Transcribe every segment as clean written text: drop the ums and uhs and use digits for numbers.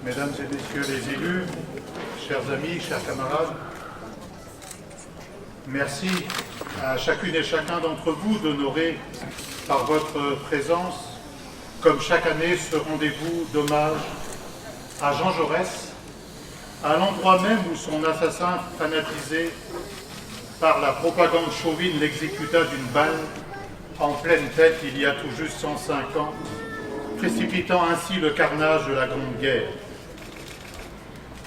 Mesdames et messieurs les élus, chers amis, chers camarades, merci à chacune et chacun d'entre vous d'honorer par votre présence, comme chaque année, ce rendez-vous d'hommage à Jean Jaurès, à l'endroit même où son assassin fanatisé par la propagande chauvine l'exécuta d'une balle en pleine tête il y a tout juste 105 ans, précipitant ainsi le carnage de la Grande Guerre.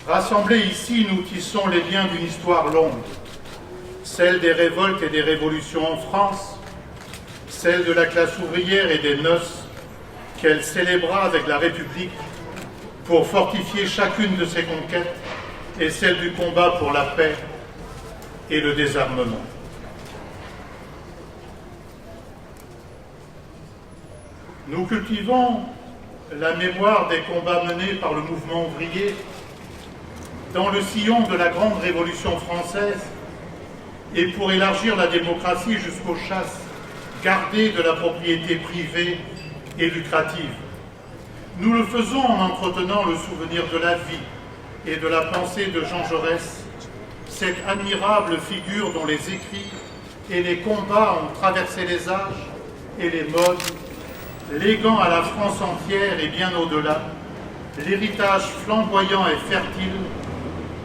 Rassemblés ici, nous tissons les liens d'une histoire longue, celle des révoltes et des révolutions en France, celle de la classe ouvrière et des noces qu'elle célébra avec la République pour fortifier chacune de ses conquêtes et celle du combat pour la paix et le désarmement. Nous cultivons la mémoire des combats menés par le mouvement ouvrier dans le sillon de la grande Révolution française et pour élargir la démocratie jusqu'aux chasses gardées de la propriété privée et lucrative. Nous le faisons en entretenant le souvenir de la vie et de la pensée de Jean Jaurès, cette admirable figure dont les écrits et les combats ont traversé les âges et les modes, léguant à la France entière et bien au-delà l'héritage flamboyant et fertile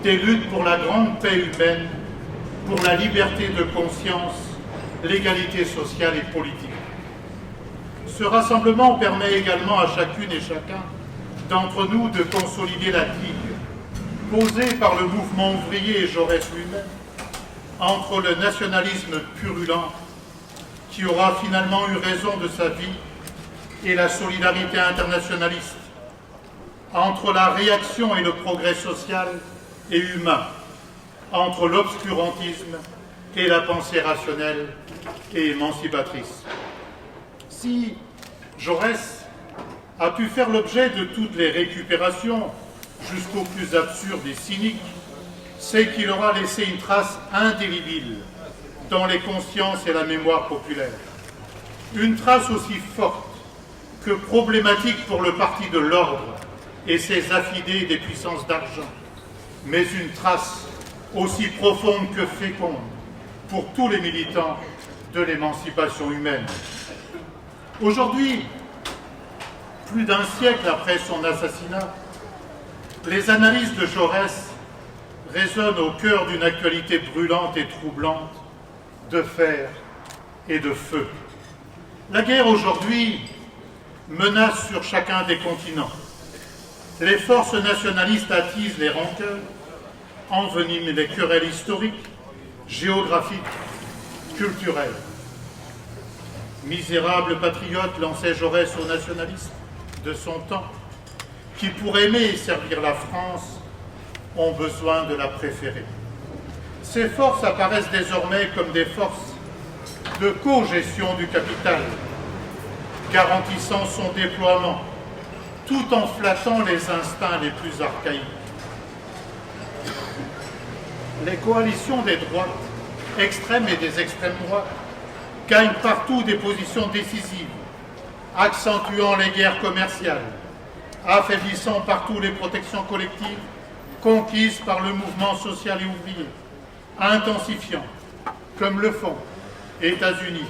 des luttes pour la grande paix humaine, pour la liberté de conscience, l'égalité sociale et politique. Ce rassemblement permet également à chacune et chacun d'entre nous de consolider la digue posée par le mouvement ouvrier et Jaurès lui-même entre le nationalisme purulent qui aura finalement eu raison de sa vie et la solidarité internationaliste, entre la réaction et le progrès social et humain, entre l'obscurantisme et la pensée rationnelle et émancipatrice. Si Jaurès a pu faire l'objet de toutes les récupérations jusqu'au plus absurde et cynique, c'est qu'il aura laissé une trace indélébile dans les consciences et la mémoire populaire. Une trace aussi forte que problématique pour le parti de l'ordre et ses affidés des puissances d'argent, mais une trace aussi profonde que féconde pour tous les militants de l'émancipation humaine. Aujourd'hui, plus d'un siècle après son assassinat, les analyses de Jaurès résonnent au cœur d'une actualité brûlante et troublante, de fer et de feu. La guerre aujourd'hui menace sur chacun des continents. Les forces nationalistes attisent les rancœurs, enveniment les querelles historiques, géographiques, culturelles. Misérable patriote, lançait Jaurès aux nationalistes de son temps, qui pour aimer et servir la France ont besoin de la préférer. Ces forces apparaissent désormais comme des forces de cogestion du capital, garantissant son déploiement, tout en flattant les instincts les plus archaïques. Les coalitions des droites extrêmes et des extrêmes droites gagnent partout des positions décisives, accentuant les guerres commerciales, affaiblissant partout les protections collectives conquises par le mouvement social et ouvrier, intensifiant, comme le font États-Unis,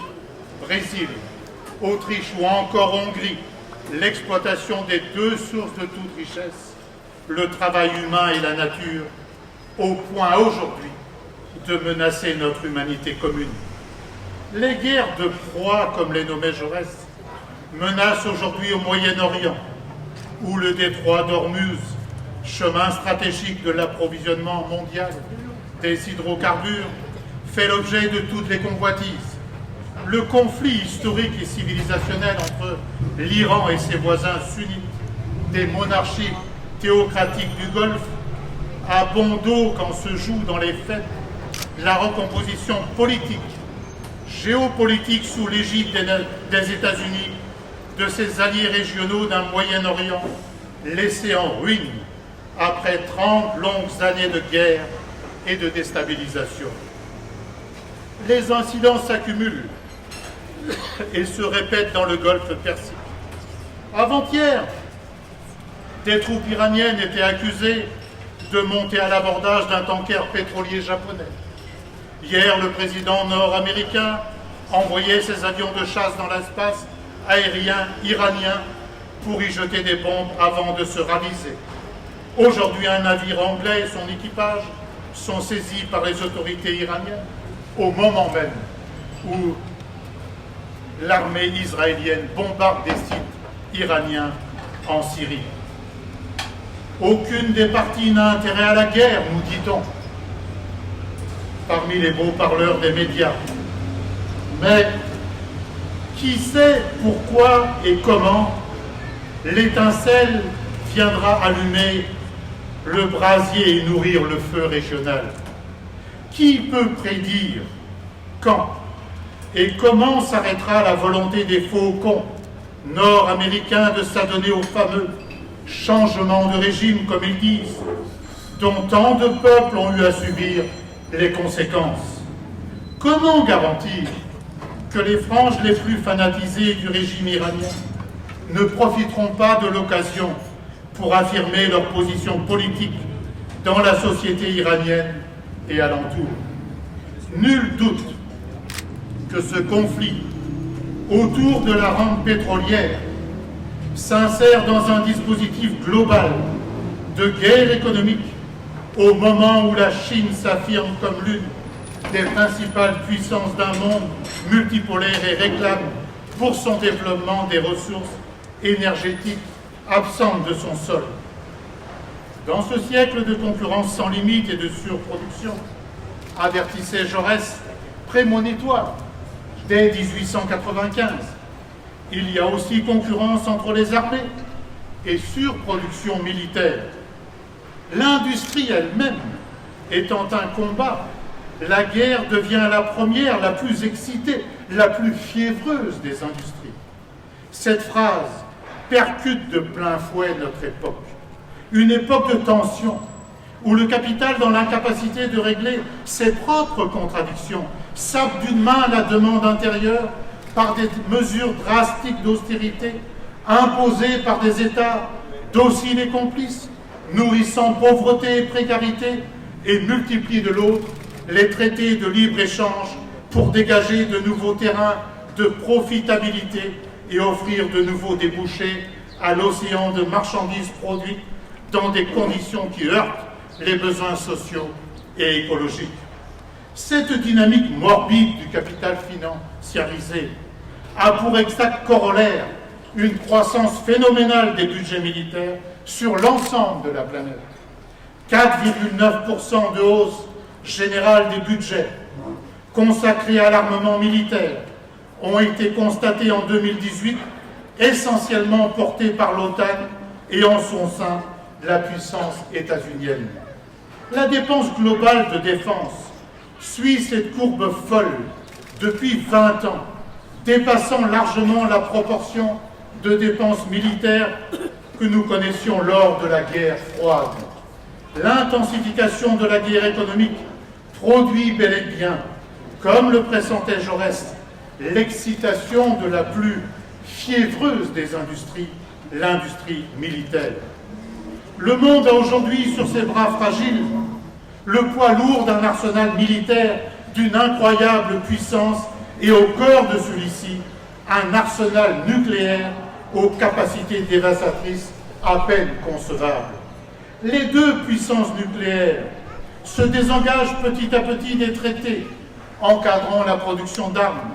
Brésil, Autriche ou encore Hongrie, l'exploitation des deux sources de toute richesse, le travail humain et la nature, au point aujourd'hui de menacer notre humanité commune. Les guerres de proie, comme les nommait Jaurès, menacent aujourd'hui au Moyen-Orient, où le détroit d'Ormuz, chemin stratégique de l'approvisionnement mondial des hydrocarbures, fait l'objet de toutes les convoitises. Le conflit historique et civilisationnel entre l'Iran et ses voisins sunnites, des monarchies théocratiques du Golfe, a bon dos quand se joue dans les faits la recomposition politique, géopolitique sous l'égide des États-Unis, de ses alliés régionaux d'un Moyen-Orient laissé en ruine après 30 longues années de guerre et de déstabilisation. Les incidents s'accumulent et se répètent dans le Golfe Persique. Avant-hier, des troupes iraniennes étaient accusées de monter à l'abordage d'un tanker pétrolier japonais. Hier, le président nord-américain envoyait ses avions de chasse dans l'espace aérien iranien pour y jeter des bombes avant de se raviser. Aujourd'hui, un navire anglais et son équipage sont saisis par les autorités iraniennes au moment même où l'armée israélienne bombarde des sites iraniens en Syrie. Aucune des parties n'a intérêt à la guerre, nous dit-on, parmi les beaux parleurs des médias. Mais qui sait pourquoi et comment l'étincelle viendra allumer le brasier et nourrir le feu régional? Qui peut prédire quand et comment s'arrêtera la volonté des faucons nord-américains de s'adonner au fameux changement de régime, comme ils disent, dont tant de peuples ont eu à subir les conséquences? Comment garantir que les franges les plus fanatisées du régime iranien ne profiteront pas de l'occasion pour affirmer leur position politique dans la société iranienne et alentour? Nul doute que ce conflit autour de la rente pétrolière s'insère dans un dispositif global de guerre économique au moment où la Chine s'affirme comme l'une des principales puissances d'un monde multipolaire et réclame pour son développement des ressources énergétiques absentes de son sol. Dans ce siècle de concurrence sans limite et de surproduction, avertissait Jaurès, prémonitoire dès 1895, il y a aussi concurrence entre les armées et surproduction militaire. L'industrie elle-même étant un combat, la guerre devient la première, la plus excitée, la plus fiévreuse des industries. Cette phrase percute de plein fouet notre époque, une époque de tension, où le capital, dans l'incapacité de régler ses propres contradictions, sape d'une main la demande intérieure par des mesures drastiques d'austérité imposées par des États dociles et complices, nourrissant pauvreté et précarité, et multiplie de l'autre les traités de libre-échange pour dégager de nouveaux terrains de profitabilité et offrir de nouveaux débouchés à l'océan de marchandises produites dans des conditions qui heurtent les besoins sociaux et écologiques. Cette dynamique morbide du capital financiarisé a pour exact corollaire une croissance phénoménale des budgets militaires sur l'ensemble de la planète. 4,9% de hausse générale des budgets consacrés à l'armement militaire ont été constatés en 2018, essentiellement portés par l'OTAN et en son sein la puissance états-unienne. La dépense globale de défense suit cette courbe folle depuis 20 ans, dépassant largement la proportion de dépenses militaires que nous connaissions lors de la guerre froide. L'intensification de la guerre économique produit bel et bien, comme le pressentait Jaurès, l'excitation de la plus fiévreuse des industries, l'industrie militaire. Le monde a aujourd'hui sur ses bras fragiles le poids lourd d'un arsenal militaire d'une incroyable puissance et au cœur de celui-ci, un arsenal nucléaire aux capacités dévastatrices à peine concevables. Les deux puissances nucléaires se désengagent petit à petit des traités encadrant la production d'armes.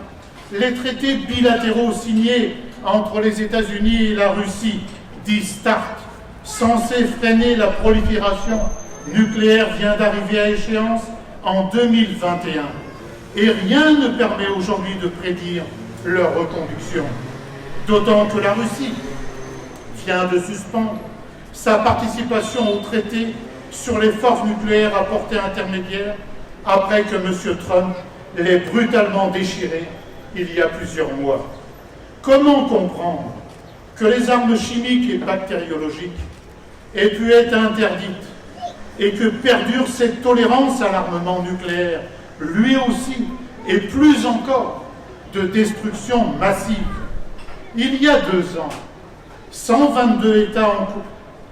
Les traités bilatéraux signés entre les États-Unis et la Russie, dits START, censés freiner la prolifération nucléaire, vient d'arriver à échéance en 2021. Et rien ne permet aujourd'hui de prédire leur reconduction. D'autant que la Russie vient de suspendre sa participation au traité sur les forces nucléaires à portée intermédiaire après que M. Trump l'ait brutalement déchiré il y a plusieurs mois. Comment comprendre que les armes chimiques et bactériologiques aient pu être interdites et que perdure cette tolérance à l'armement nucléaire, lui aussi, et plus encore, de destruction massive? Il y a 2 ans, 122 États ont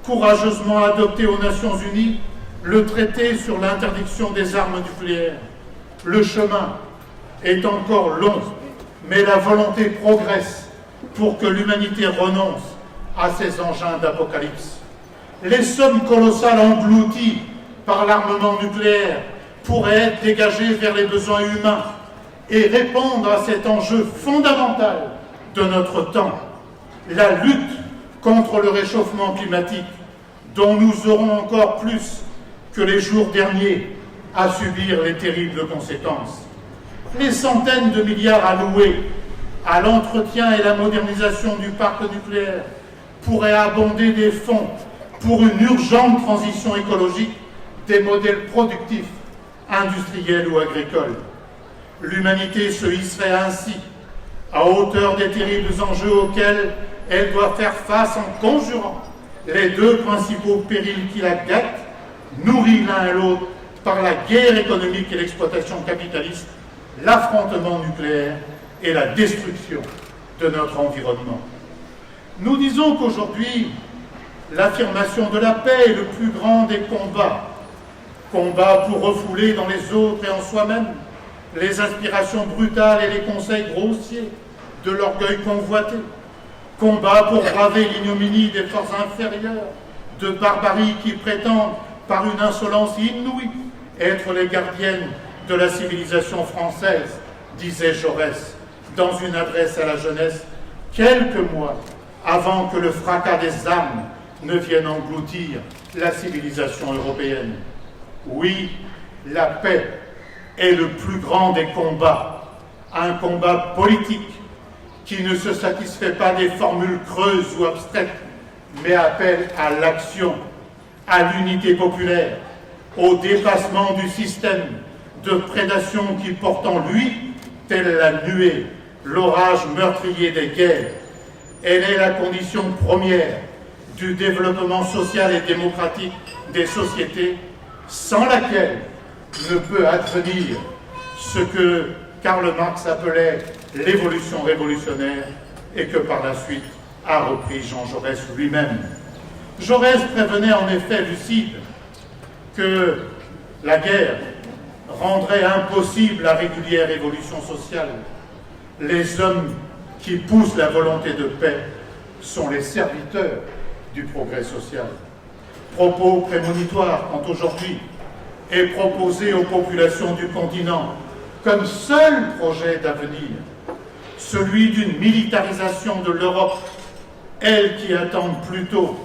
courageusement adopté aux Nations Unies le traité sur l'interdiction des armes nucléaires. Le chemin est encore long, mais la volonté progresse pour que l'humanité renonce à ces engins d'apocalypse. Les sommes colossales englouties par l'armement nucléaire pourraient être dégagées vers les besoins humains et répondre à cet enjeu fondamental de notre temps, la lutte contre le réchauffement climatique, dont nous aurons encore plus que les jours derniers à subir les terribles conséquences. Les centaines de milliards alloués à l'entretien et la modernisation du parc nucléaire pourraient abonder des fonds pour une urgente transition écologique des modèles productifs, industriels ou agricoles. L'humanité se hisserait ainsi à hauteur des terribles enjeux auxquels elle doit faire face en conjurant les deux principaux périls qui la gâtent, nourris l'un et l'autre par la guerre économique et l'exploitation capitaliste, l'affrontement nucléaire et la destruction de notre environnement. Nous disons qu'aujourd'hui, l'affirmation de la paix est le plus grand des combats. Combat pour refouler dans les autres et en soi-même les aspirations brutales et les conseils grossiers de l'orgueil convoité. Combat pour braver l'ignominie des forces inférieures de barbarie qui prétendent, par une insolence inouïe, être les gardiennes de la civilisation française, disait Jaurès dans une adresse à la jeunesse, quelques mois avant que le fracas des armes ne vienne engloutir la civilisation européenne. Oui, la paix est le plus grand des combats, un combat politique qui ne se satisfait pas des formules creuses ou abstraites, mais appelle à l'action, à l'unité populaire, au dépassement du système de prédation qui porte en lui, telle la nuée, l'orage meurtrier des guerres. Elle est la condition première du développement social et démocratique des sociétés, sans laquelle ne peut advenir ce que Karl Marx appelait l'évolution révolutionnaire et que par la suite a repris Jean Jaurès lui-même. Jaurès prévenait en effet lucide que la guerre rendrait impossible la régulière évolution sociale. Les hommes qui poussent la volonté de paix sont les serviteurs du progrès social. Propos prémonitoires quand aujourd'hui est proposé aux populations du continent comme seul projet d'avenir, celui d'une militarisation de l'Europe, elle qui attend plutôt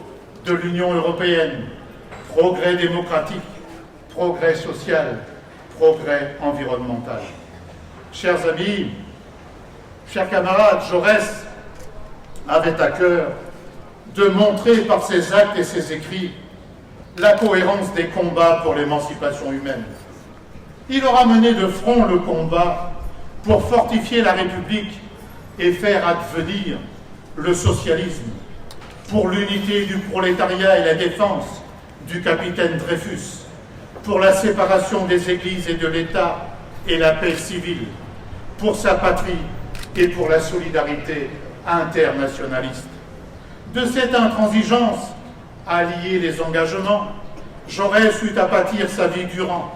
de l'Union européenne progrès démocratique, progrès social, progrès environnemental. Chers amis, chers camarades, Jaurès avait à cœur de montrer par ses actes et ses écrits la cohérence des combats pour l'émancipation humaine. Il aura mené de front le combat pour fortifier la République et faire advenir le socialisme, pour l'unité du prolétariat et la défense du capitaine Dreyfus, pour la séparation des églises et de l'État et la paix civile, pour sa patrie et pour la solidarité internationaliste. De cette intransigeance à lier les engagements, Jaurès eut à pâtir sa vie durant,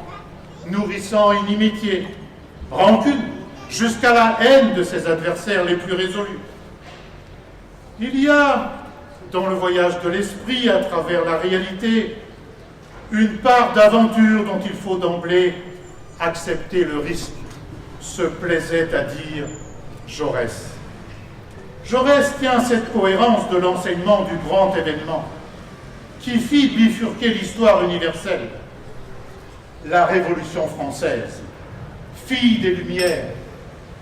nourrissant inimitié, rancune, jusqu'à la haine de ses adversaires les plus résolus. Il y a, dans le voyage de l'esprit à travers la réalité, une part d'aventure dont il faut d'emblée accepter le risque, se plaisait à dire Jaurès. Jaurès tient cette cohérence de l'enseignement du grand événement qui fit bifurquer l'histoire universelle. La Révolution française, fille des Lumières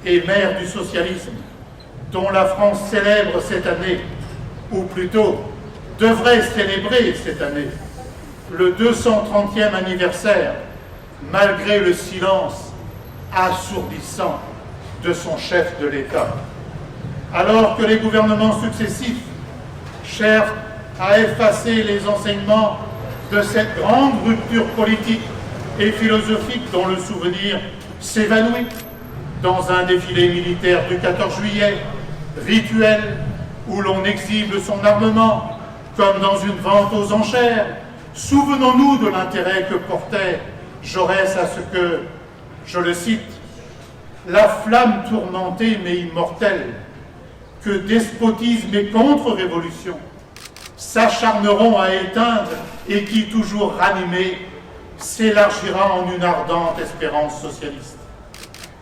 et mère du socialisme, dont la France célèbre cette année, ou plutôt devrait célébrer cette année, le 230e anniversaire, malgré le silence assourdissant de son chef de l'État. Alors que les gouvernements successifs cherchent à effacer les enseignements de cette grande rupture politique et philosophique dont le souvenir s'évanouit dans un défilé militaire du 14 juillet, rituel où l'on exhibe son armement, comme dans une vente aux enchères. Souvenons-nous de l'intérêt que portait Jaurès à ce que, je le cite, « la flamme tourmentée mais immortelle, que despotisme et contre-révolution s'acharneront à éteindre et qui, toujours ranimée, s'élargira en une ardente espérance socialiste. »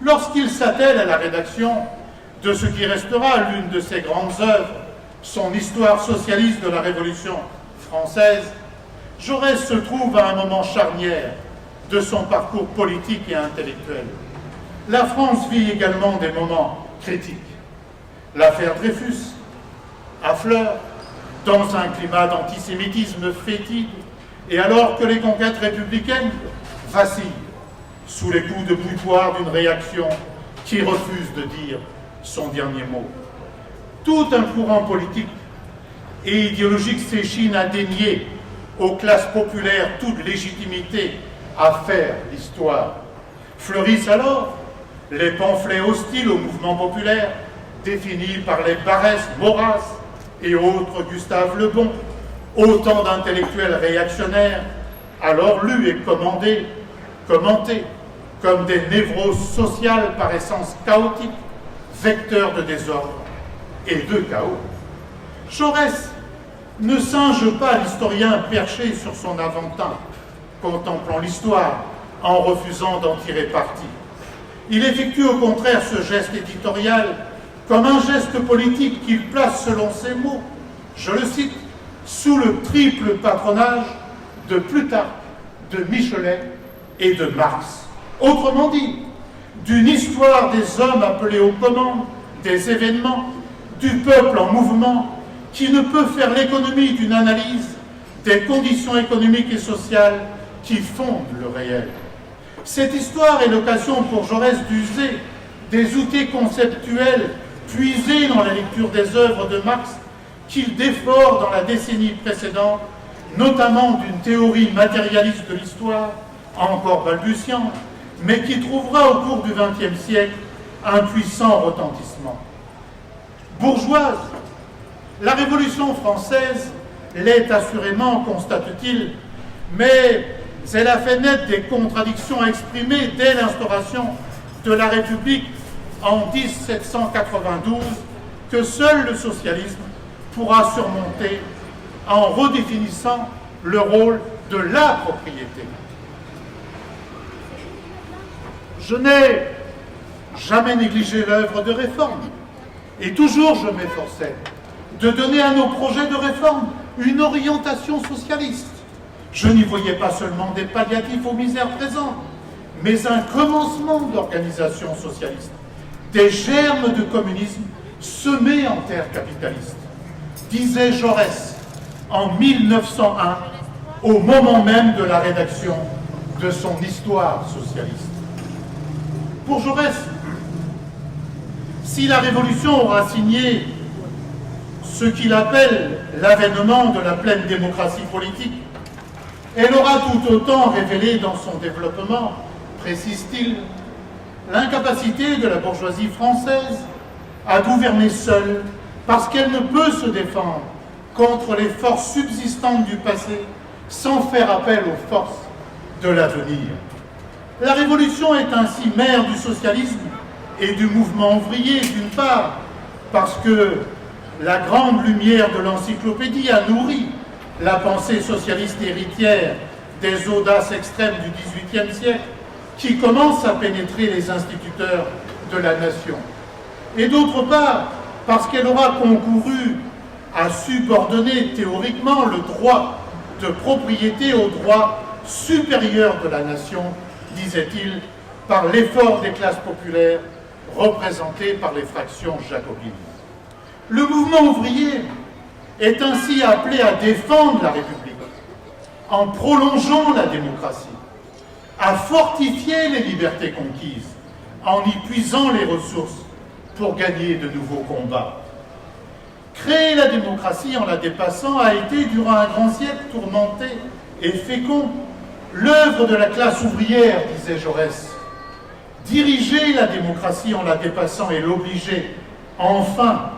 Lorsqu'il s'attelle à la rédaction de ce qui restera l'une de ses grandes œuvres, son histoire socialiste de la Révolution française, Jaurès se trouve à un moment charnière de son parcours politique et intellectuel. La France vit également des moments critiques. L'affaire Dreyfus affleure dans un climat d'antisémitisme fétide, et alors que les conquêtes républicaines vacillent sous les coups de boutoir d'une réaction qui refuse de dire son dernier mot. Tout un courant politique et idéologique s'échine à dénier aux classes populaires toute légitimité à faire l'histoire. Fleurissent alors les pamphlets hostiles au mouvement populaire, définis par les Barrès, Maurras et autres Gustave Le Bon, autant d'intellectuels réactionnaires, alors lus et commentés comme des névroses sociales par essence chaotiques, vecteurs de désordre et de chaos. Jaurès ne singe pas l'historien perché sur son aventin, contemplant l'histoire en refusant d'en tirer parti. Il effectue au contraire ce geste éditorial comme un geste politique qu'il place selon ses mots, je le cite, sous le triple patronage de Plutarque, de Michelet et de Marx. Autrement dit, d'une histoire des hommes appelés aux commandes, des événements, du peuple en mouvement, qui ne peut faire l'économie d'une analyse des conditions économiques et sociales qui fondent le réel. Cette histoire est l'occasion pour Jaurès d'user des outils conceptuels puisés dans la lecture des œuvres de Marx qu'il défore dans la décennie précédente, notamment d'une théorie matérialiste de l'histoire, encore balbutiante, mais qui trouvera au cours du XXe siècle un puissant retentissement. Bourgeoise, la Révolution française l'est assurément, constate-t-il, mais elle a fait naître des contradictions exprimées dès l'instauration de la République en 1792 que seul le socialisme pourra surmonter en redéfinissant le rôle de la propriété. Je n'ai jamais négligé l'œuvre de réforme et toujours je m'efforçais de donner à nos projets de réforme une orientation socialiste. Je n'y voyais pas seulement des palliatifs aux misères présentes, mais un commencement d'organisation socialiste, des germes de communisme semés en terre capitaliste, disait Jaurès en 1901, au moment même de la rédaction de son histoire socialiste. Pour Jaurès, si la Révolution aura signé ce qu'il appelle l'avènement de la pleine démocratie politique, elle aura tout autant révélé dans son développement, précise-t-il, l'incapacité de la bourgeoisie française à gouverner seule parce qu'elle ne peut se défendre contre les forces subsistantes du passé sans faire appel aux forces de l'avenir. La Révolution est ainsi mère du socialisme et du mouvement ouvrier, d'une part, parce que la grande lumière de l'encyclopédie a nourri la pensée socialiste héritière des audaces extrêmes du XVIIIe siècle, qui commence à pénétrer les instituteurs de la nation. Et d'autre part, parce qu'elle aura concouru à subordonner théoriquement le droit de propriété au droit supérieur de la nation, disait-il, par l'effort des classes populaires représentées par les fractions jacobines. Le mouvement ouvrier est ainsi appelé à défendre la République en prolongeant la démocratie, à fortifier les libertés conquises en y puisant les ressources pour gagner de nouveaux combats. Créer la démocratie en la dépassant a été, durant un grand siècle tourmenté et fécond, l'œuvre de la classe ouvrière, disait Jaurès. Diriger la démocratie en la dépassant et l'obliger, enfin,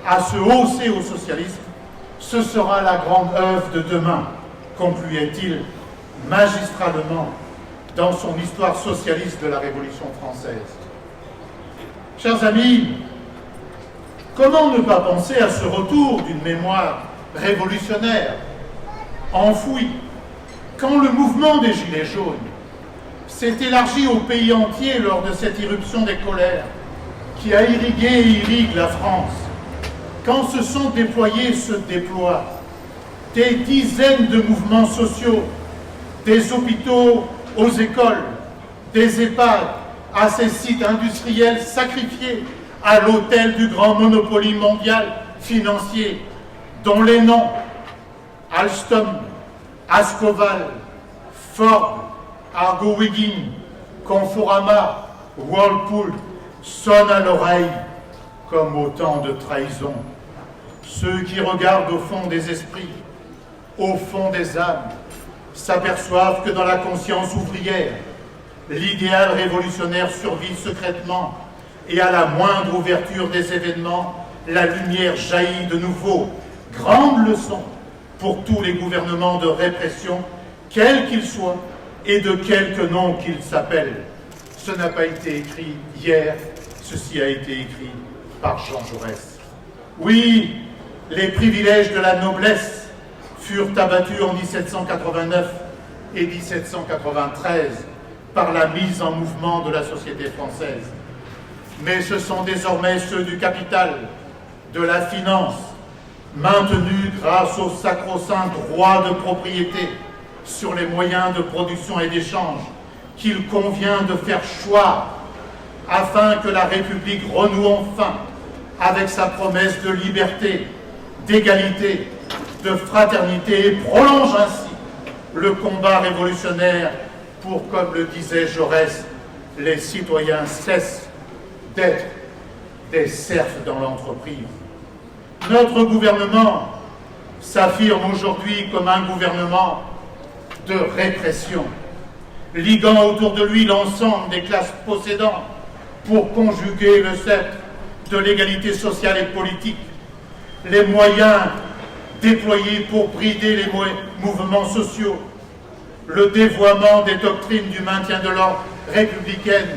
à se hausser au socialisme, Ce sera la grande œuvre de demain, concluait-il magistralement dans son histoire socialiste de la Révolution française. Chers amis, comment ne pas penser à ce retour d'une mémoire révolutionnaire, enfouie, quand le mouvement des Gilets jaunes s'est élargi au pays entier lors de cette irruption des colères qui a irrigué et irrigue la France, quand se sont déployés, se déploient des dizaines de mouvements sociaux, des hôpitaux aux écoles, des EHPAD à ces sites industriels sacrifiés à l'autel du grand monopoly mondial financier, dont les noms Alstom, Ascoval, Ford, Argo-Wiggin, Conforama, Whirlpool sonnent à l'oreille comme autant de trahisons. Ceux qui regardent au fond des esprits, au fond des âmes, s'aperçoivent que dans la conscience ouvrière, l'idéal révolutionnaire survit secrètement et à la moindre ouverture des événements, la lumière jaillit de nouveau. Grande leçon pour tous les gouvernements de répression, quels qu'ils soient et de quelque nom qu'ils s'appellent. Ce n'a pas été écrit hier, ceci a été écrit par Jean Jaurès. Oui, les privilèges de la noblesse furent abattus en 1789 et 1793 par la mise en mouvement de la société française. Mais ce sont désormais ceux du capital, de la finance, maintenus grâce au sacro-saint droit de propriété sur les moyens de production et d'échange, qu'il convient de faire choir afin que la République renoue enfin avec sa promesse de liberté, d'égalité, de fraternité et prolonge ainsi le combat révolutionnaire pour, comme le disait Jaurès, les citoyens cessent d'être des serfs dans l'entreprise. Notre gouvernement s'affirme aujourd'hui comme un gouvernement de répression, liguant autour de lui l'ensemble des classes possédantes pour conjuguer le sceptre de l'égalité sociale et politique, les moyens déployés pour brider les mouvements sociaux, le dévoiement des doctrines du maintien de l'ordre républicaine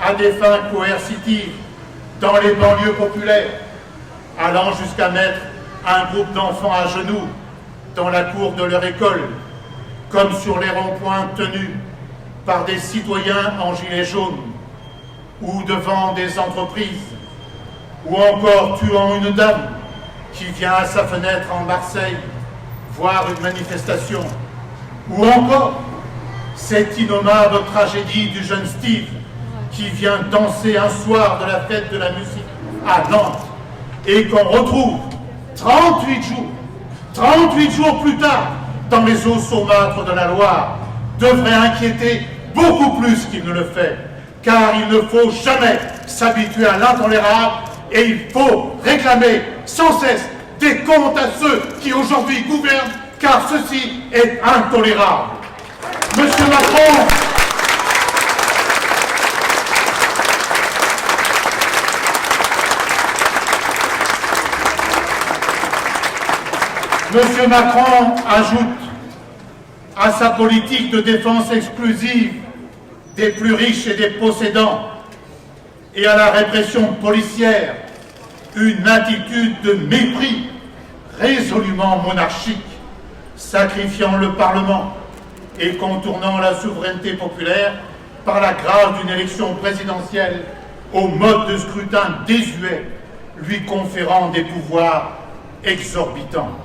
à des fins coercitives dans les banlieues populaires, allant jusqu'à mettre un groupe d'enfants à genoux dans la cour de leur école, comme sur les ronds-points tenus par des citoyens en gilets jaunes, ou devant des entreprises, ou encore tuant une dame qui vient à sa fenêtre en Marseille voir une manifestation, ou encore cette innommable tragédie du jeune Steve qui vient danser un soir de la fête de la musique à Nantes et qu'on retrouve 38 jours plus tard dans les eaux saumâtres de la Loire, devrait inquiéter beaucoup plus qu'il ne le fait, car il ne faut jamais s'habituer à l'intolérable et il faut réclamer sans cesse des comptes à ceux qui aujourd'hui gouvernent, car ceci est intolérable. Monsieur Macron, Monsieur Macron ajoute à sa politique de défense exclusive des plus riches et des possédants et à la répression policière une attitude de mépris résolument monarchique, sacrifiant le Parlement et contournant la souveraineté populaire par la grâce d'une élection présidentielle au mode de scrutin désuet, lui conférant des pouvoirs exorbitants.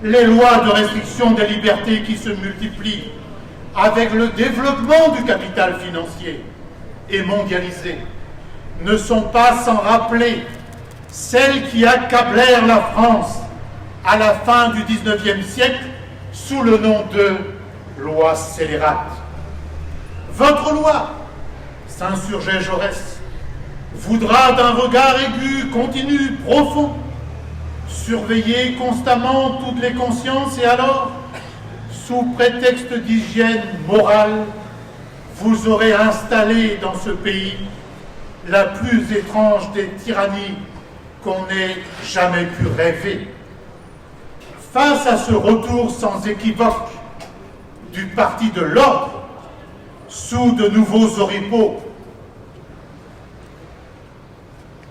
Les lois de restriction des libertés qui se multiplient avec le développement du capital financier et mondialisé ne sont pas sans rappeler celles qui accablèrent la France à la fin du XIXe siècle sous le nom de loi scélérate. Votre loi, s'insurgeait Jaurès, voudra d'un regard aigu, continu, profond, surveiller constamment toutes les consciences et alors, sous prétexte d'hygiène morale, vous aurez installé dans ce pays la plus étrange des tyrannies qu'on n'ait jamais pu rêver. Face à ce retour sans équivoque du parti de l'ordre, sous de nouveaux oripeaux,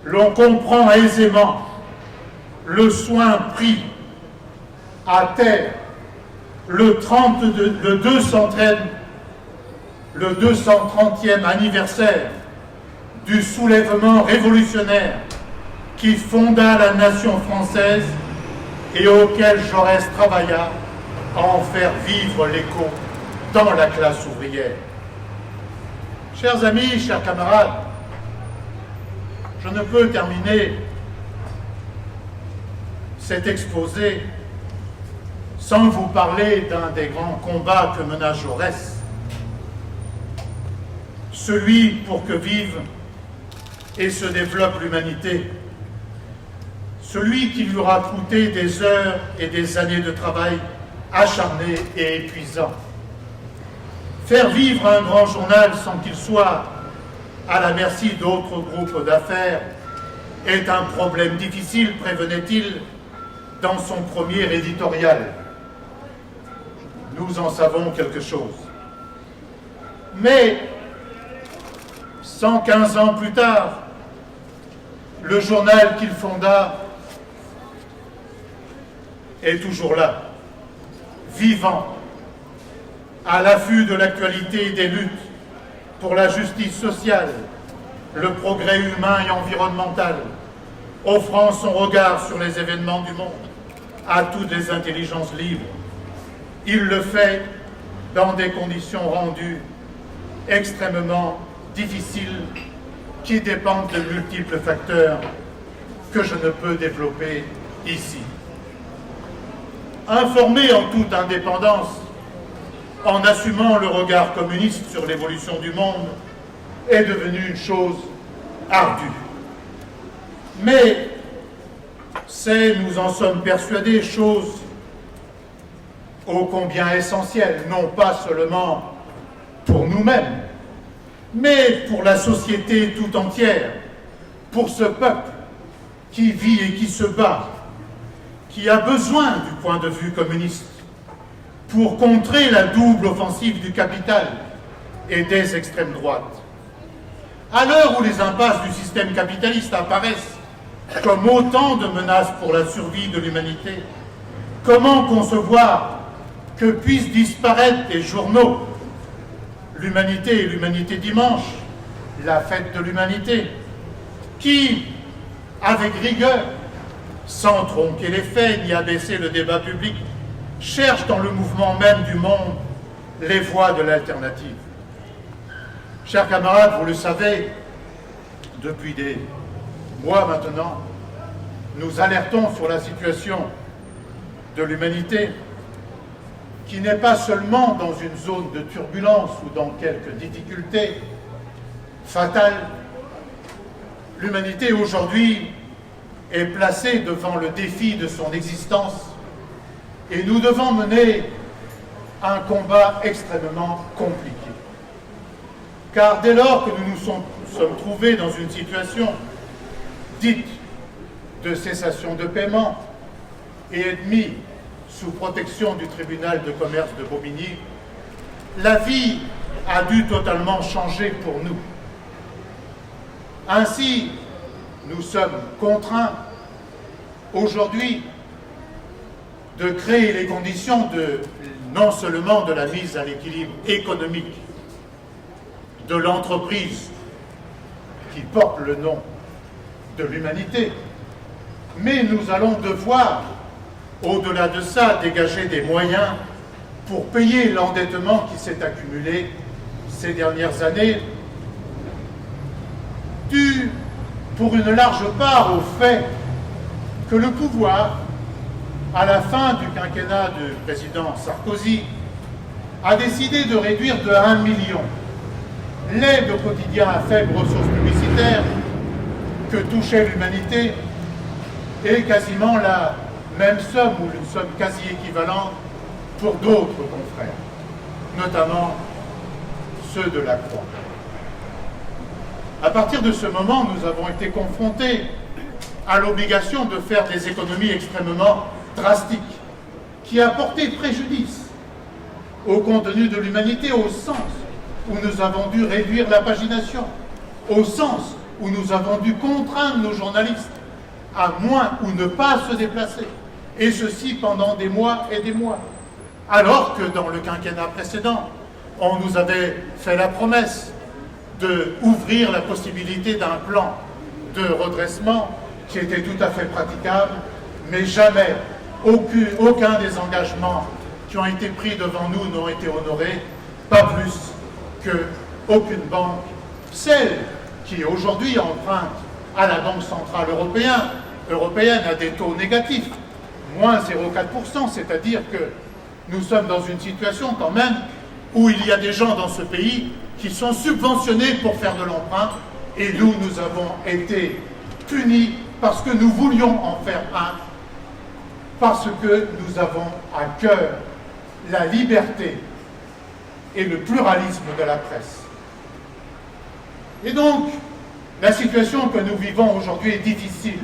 l'on comprend aisément le soin pris à terre le 230e anniversaire du soulèvement révolutionnaire qui fonda la nation française et auquel Jaurès travailla à en faire vivre l'écho dans la classe ouvrière. Chers amis, chers camarades, je ne peux terminer cet exposé sans vous parler d'un des grands combats que mena Jaurès, celui pour que vive et se développe l'humanité, celui qui lui aura coûté des heures et des années de travail acharné et épuisant. Faire vivre un grand journal sans qu'il soit à la merci d'autres groupes d'affaires est un problème difficile, prévenait-il dans son premier éditorial. Nous en savons quelque chose. Mais 115 ans plus tard, le journal qu'il fonda est toujours là, vivant, à l'affût de l'actualité et des luttes pour la justice sociale, le progrès humain et environnemental, offrant son regard sur les événements du monde à toutes les intelligences libres. Il le fait dans des conditions rendues extrêmement difficiles qui dépendent de multiples facteurs que je ne peux développer ici. Informé en toute indépendance, en assumant le regard communiste sur l'évolution du monde, est devenu une chose ardue. Mais c'est, nous en sommes persuadés, chose ô combien essentielle, non pas seulement pour nous-mêmes, mais pour la société tout entière, pour ce peuple qui vit et qui se bat, qui a besoin du point de vue communiste pour contrer la double offensive du capital et des extrêmes droites. À l'heure où les impasses du système capitaliste apparaissent comme autant de menaces pour la survie de l'humanité, comment concevoir que puissent disparaître des journaux L'Humanité et l'Humanité Dimanche, la fête de l'humanité, qui, avec rigueur, sans tronquer les faits ni abaisser le débat public, cherche dans le mouvement même du monde les voies de l'alternative. Chers camarades, vous le savez, depuis des mois maintenant, nous alertons sur la situation de l'humanité qui n'est pas seulement dans une zone de turbulence ou dans quelques difficultés fatales. L'humanité aujourd'hui est placée devant le défi de son existence et nous devons mener un combat extrêmement compliqué. Car dès lors que nous nous sommes trouvés dans une situation dite de cessation de paiement et admis sous protection du tribunal de commerce de Bobigny, la vie a dû totalement changer pour nous. Ainsi, nous sommes contraints aujourd'hui de créer les conditions non seulement de la mise à l'équilibre économique de l'entreprise qui porte le nom de l'humanité, mais nous allons devoir, au-delà de ça, dégager des moyens pour payer l'endettement qui s'est accumulé ces dernières années, dû pour une large part au fait que le pouvoir, à la fin du quinquennat du président Sarkozy, a décidé de réduire de 1 million l'aide au quotidien à faible ressources publicitaires que touchait l'humanité et quasiment la même somme ou une somme quasi équivalente pour d'autres confrères, notamment ceux de la Croix. À partir de ce moment, nous avons été confrontés à l'obligation de faire des économies extrêmement drastiques qui a porté préjudice au contenu de l'humanité, au sens où nous avons dû réduire la pagination, au sens où nous avons dû contraindre nos journalistes à moins ou ne pas se déplacer, et ceci pendant des mois et des mois. Alors que dans le quinquennat précédent, on nous avait fait la promesse d'ouvrir la possibilité d'un plan de redressement qui était tout à fait praticable, mais jamais aucun des engagements qui ont été pris devant nous n'ont été honorés, pas plus qu'aucune banque, celle qui aujourd'hui emprunte à la Banque centrale européenne à des taux négatifs, moins 0,4%, c'est-à-dire que nous sommes dans une situation quand même où il y a des gens dans ce pays qui sont subventionnés pour faire de l'emprunt, et nous avons été punis parce que nous voulions en faire un, parce que nous avons à cœur la liberté et le pluralisme de la presse. Et donc, la situation que nous vivons aujourd'hui est difficile.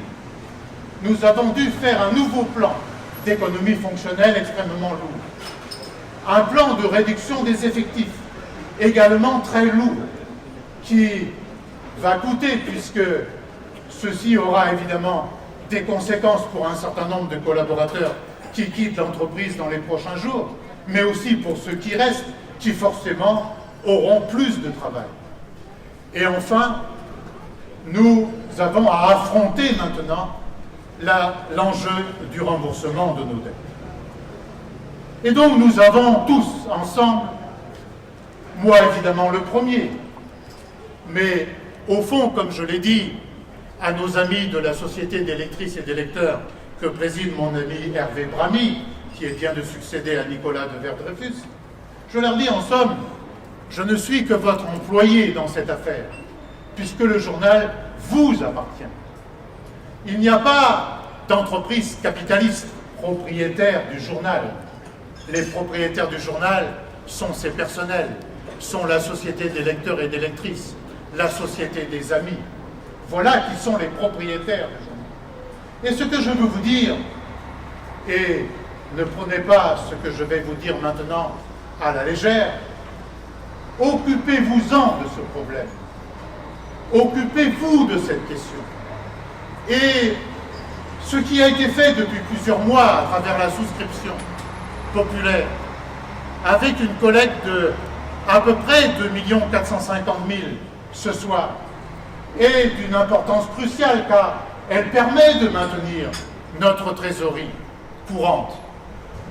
Nous avons dû faire un nouveau plan d'économie fonctionnelle extrêmement lourd. Un plan de réduction des effectifs, également très lourd, qui va coûter, puisque ceci aura évidemment des conséquences pour un certain nombre de collaborateurs qui quittent l'entreprise dans les prochains jours, mais aussi pour ceux qui restent, qui forcément auront plus de travail. Et enfin, nous avons à affronter maintenant l'enjeu du remboursement de nos dettes. Et donc nous avons tous ensemble, moi évidemment le premier, mais au fond, comme je l'ai dit à nos amis de la Société des lectrices et des lecteurs que préside mon ami Hervé Bramy, qui vient de succéder à Nicolas Devers-Dreyfus, je leur dis en somme, je ne suis que votre employé dans cette affaire, puisque le journal vous appartient. Il n'y a pas d'entreprise capitaliste propriétaire du journal. Les propriétaires du journal sont ses personnels, sont la Société des lecteurs et des lectrices, la Société des amis. Voilà qui sont les propriétaires du journal. Et ce que je veux vous dire, et ne prenez pas ce que je vais vous dire maintenant à la légère, occupez-vous-en de ce problème. Occupez-vous de cette question. Et ce qui a été fait depuis plusieurs mois à travers la souscription populaire, avec une collecte de à peu près 2 450 000 ce soir, est d'une importance cruciale car elle permet de maintenir notre trésorerie courante,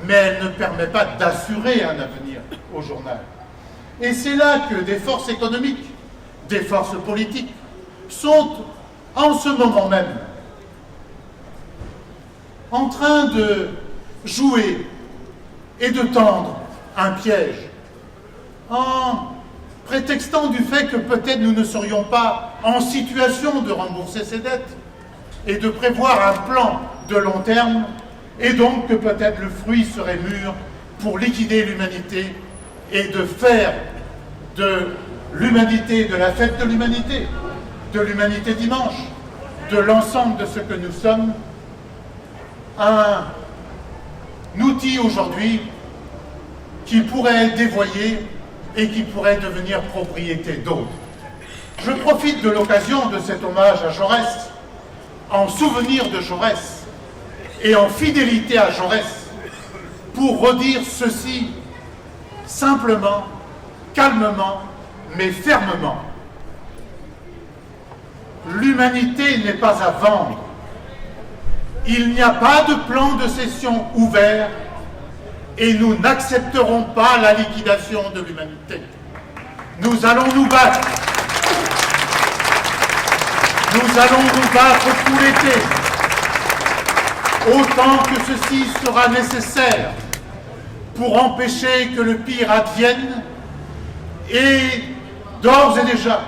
mais elle ne permet pas d'assurer un avenir au journal. Et c'est là que des forces économiques, des forces politiques sont en ce moment même en train de jouer et de tendre un piège en prétextant du fait que peut-être nous ne serions pas en situation de rembourser ces dettes et de prévoir un plan de long terme, et donc que peut-être le fruit serait mûr pour liquider l'humanité et de faire de l'humanité, de la fête de l'humanité dimanche, de l'ensemble de ce que nous sommes, un outil aujourd'hui qui pourrait être dévoyé et qui pourrait devenir propriété d'autres. Je profite de l'occasion de cet hommage à Jaurès, en souvenir de Jaurès et en fidélité à Jaurès, pour redire ceci simplement, calmement, mais fermement. L'humanité n'est pas à vendre. Il n'y a pas de plan de cession ouvert et nous n'accepterons pas la liquidation de l'humanité. Nous allons nous battre. Nous allons nous battre tout l'été, autant que ceci sera nécessaire pour empêcher que le pire advienne. Et d'ores et déjà,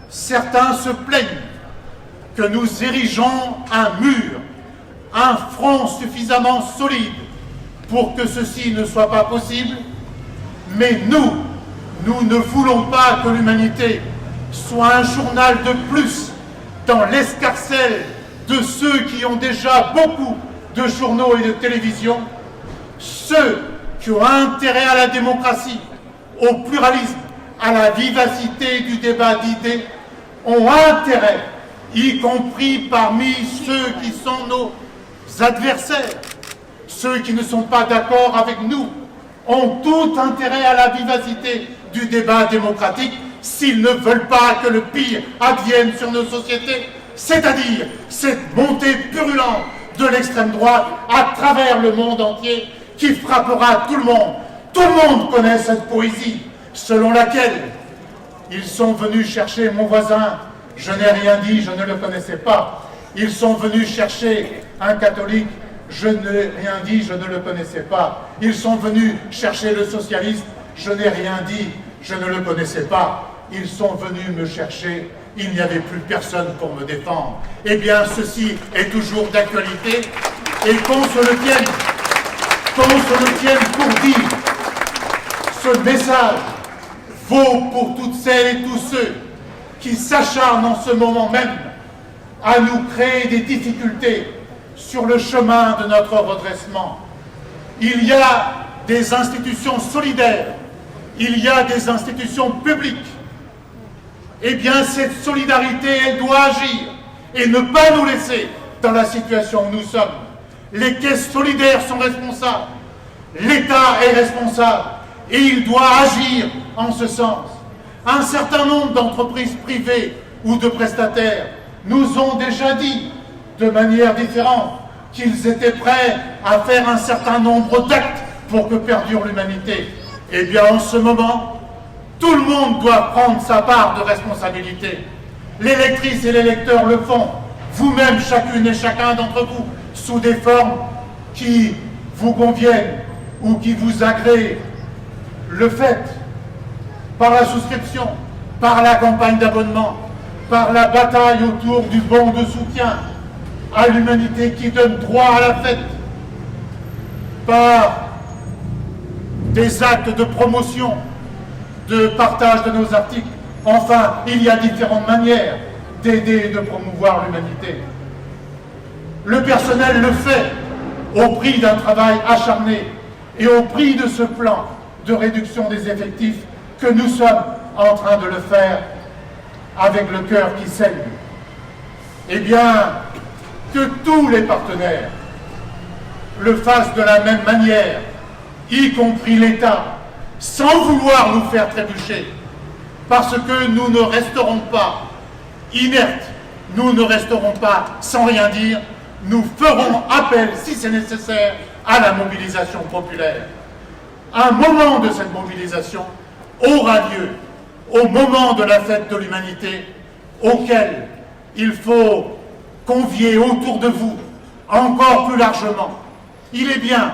certains se plaignent que nous érigeons un mur, un front suffisamment solide pour que ceci ne soit pas possible, mais nous ne voulons pas que l'humanité soit un journal de plus dans l'escarcelle de ceux qui ont déjà beaucoup de journaux et de télévision, ceux qui ont intérêt à la démocratie, au pluralisme, à la vivacité du débat d'idées, ont intérêt, y compris parmi ceux qui sont nos adversaires, ceux qui ne sont pas d'accord avec nous, ont tout intérêt à la vivacité du débat démocratique s'ils ne veulent pas que le pire advienne sur nos sociétés, c'est-à-dire cette montée purulente de l'extrême droite à travers le monde entier qui frappera tout le monde. Tout le monde connaît cette poésie selon laquelle ils sont venus chercher mon voisin, je n'ai rien dit, je ne le connaissais pas. Ils sont venus chercher un catholique, je n'ai rien dit, je ne le connaissais pas. Ils sont venus chercher le socialiste, je n'ai rien dit, je ne le connaissais pas. Ils sont venus me chercher, il n'y avait plus personne pour me défendre. Eh bien, ceci est toujours d'actualité, et qu'on se le tienne pour dire, ce message vaut pour toutes celles et tous ceux qui s'acharnent en ce moment même à nous créer des difficultés sur le chemin de notre redressement. Il y a des institutions solidaires, il y a des institutions publiques. Eh bien, cette solidarité, elle doit agir et ne pas nous laisser dans la situation où nous sommes. Les caisses solidaires sont responsables, l'État est responsable et il doit agir en ce sens. Un certain nombre d'entreprises privées ou de prestataires nous ont déjà dit de manière différente qu'ils étaient prêts à faire un certain nombre d'actes pour que perdure l'humanité. Eh bien, en ce moment, tout le monde doit prendre sa part de responsabilité. Les lectrices et les lecteurs le font, vous-même, chacune et chacun d'entre vous, sous des formes qui vous conviennent ou qui vous agréent. Le faites par la souscription, par la campagne d'abonnement, par la bataille autour du bon de soutien à l'humanité qui donne droit à la fête, par des actes de promotion, de partage de nos articles. Enfin, il y a différentes manières d'aider et de promouvoir l'humanité. Le personnel le fait au prix d'un travail acharné et au prix de ce plan de réduction des effectifs que nous sommes en train de le faire avec le cœur qui saigne. Eh bien, que tous les partenaires le fassent de la même manière, y compris l'État, sans vouloir nous faire trébucher, parce que nous ne resterons pas inertes, nous ne resterons pas sans rien dire, nous ferons appel, si c'est nécessaire, à la mobilisation populaire. Un moment de cette mobilisation aura lieu au moment de la fête de l'humanité, auquel il faut convier autour de vous encore plus largement. Il est bien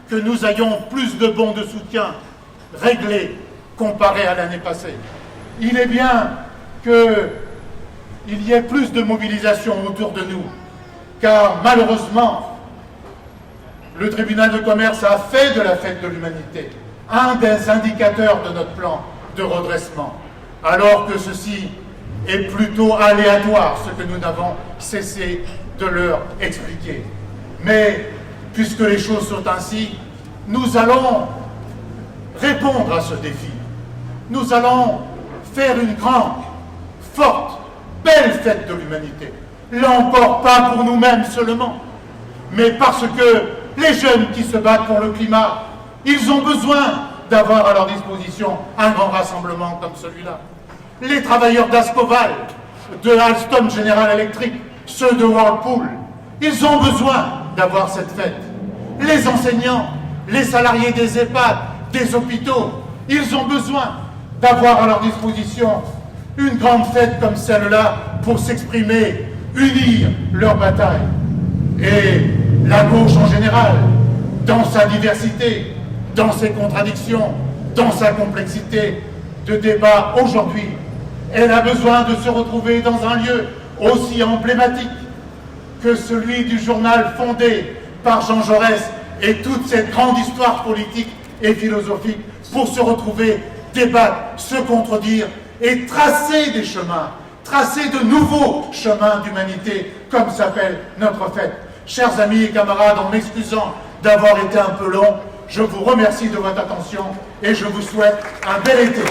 que nous ayons plus de bons de soutien réglés comparé à l'année passée. Il est bien qu'il y ait plus de mobilisation autour de nous, car malheureusement, le tribunal de commerce a fait de la fête de l'humanité un des indicateurs de notre plan de redressement, alors que ceci est plutôt aléatoire, ce que nous n'avons cessé de leur expliquer. Mais, puisque les choses sont ainsi, nous allons répondre à ce défi. Nous allons faire une grande, forte, belle fête de l'humanité. Là encore, pas pour nous-mêmes seulement, mais parce que les jeunes qui se battent pour le climat, ils ont besoin d'avoir à leur disposition un grand rassemblement comme celui-là. Les travailleurs d'Ascoval, de Alstom General Electric, ceux de Whirlpool, ils ont besoin d'avoir cette fête. Les enseignants, les salariés des EHPAD, des hôpitaux, ils ont besoin d'avoir à leur disposition une grande fête comme celle-là pour s'exprimer, unir leur bataille. Et la gauche en général, dans sa diversité, dans ses contradictions, dans sa complexité de débat aujourd'hui, elle a besoin de se retrouver dans un lieu aussi emblématique que celui du journal fondé par Jean Jaurès et toute cette grande histoire politique et philosophique pour se retrouver, débattre, se contredire et tracer des chemins, tracer de nouveaux chemins d'humanité, comme s'appelle notre fête. Chers amis et camarades, en m'excusant d'avoir été un peu long, Je vous remercie de votre attention et je vous souhaite un bel été.